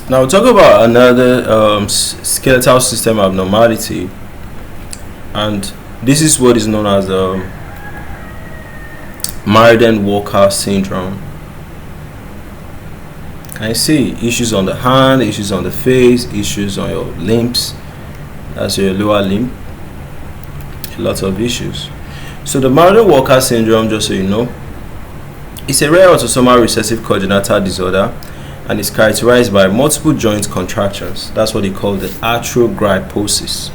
Now we'll talk about another skeletal system abnormality, and this is what is known as Marden Walker Syndrome. Can you see issues on the hand, issues on the face, issues on your limbs? That's your lower limb. A lot of issues. So the Marden Walker Syndrome, just so you know, it's a rare autosomal recessive congenital disorder, and is characterized by multiple joint contractures. That's what they call the arthrogryposis,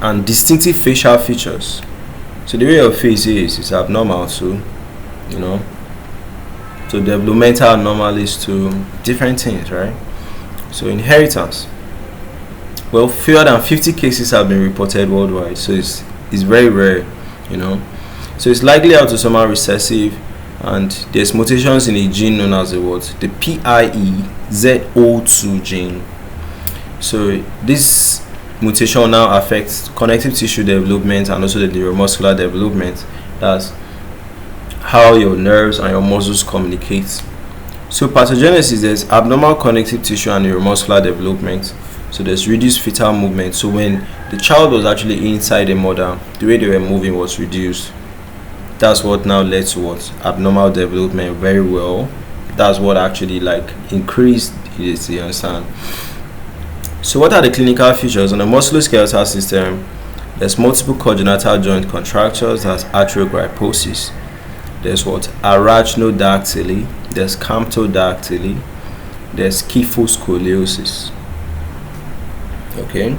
and distinctive facial features. So the way your face is abnormal too, you know. So developmental anomalies to different things, right? So inheritance. Well, fewer than 50 cases have been reported worldwide, so it's very rare, you know. So it's likely autosomal recessive, and there's mutations in a gene known as the PIEZO2 gene. So this mutation now affects connective tissue development and also the neuromuscular development. That's how your nerves and your muscles communicate. So pathogenesis, there's abnormal connective tissue and neuromuscular development. So there's reduced fetal movement. So when the child was actually inside the mother, the way they were moving was reduced. That's what now led to what? Abnormal development. Very well. That's what actually like increased it, you understand? So what are the clinical features? On the musculoskeletal system, there's multiple congenital joint contractures, that's arthrogryposis. There's what? Arachnodactyly, there's camptodactyly, there's kyphoscoliosis. Okay.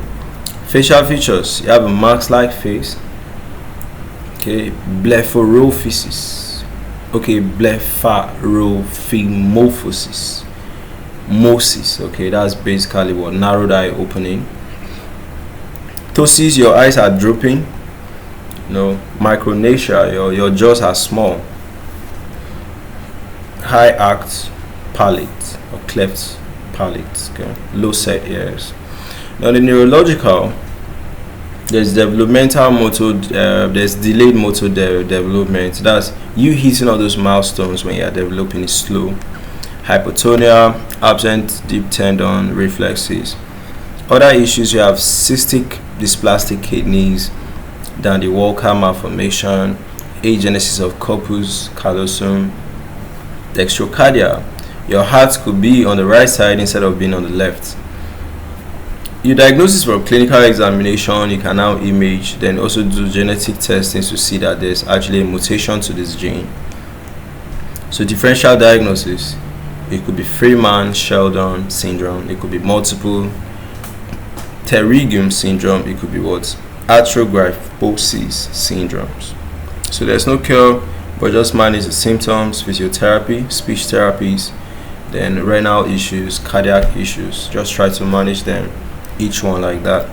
Facial features, you have a mask-like face. Okay, Blepharophimosis. Okay, Blepharophimosis. Mosis. Okay, that's basically what? Narrowed eye opening. Ptosis, your eyes are drooping. No, Micrognathia, your jaws are small. High arched palate or cleft palate. Okay, low set ears. Now the neurological, there's developmental motor, there's delayed motor development. That's you hitting all those milestones when you're developing is slow. Hypotonia, absent deep tendon reflexes. Other issues, you have cystic dysplastic kidneys, then the Walker malformation, agenesis of corpus callosum, dextrocardia. Your heart could be on the right side instead of being on the left. Your diagnosis from clinical examination, you can now image, then also do genetic testing to see that there's actually a mutation to this gene. So differential diagnosis, it could be Freeman-Sheldon syndrome, it could be multiple pterygium syndrome, it could be what? Arthrogryposis syndromes. So there's no cure, but just manage the symptoms, physiotherapy, speech therapies, then renal issues, cardiac issues. Just try to manage them, each one like that.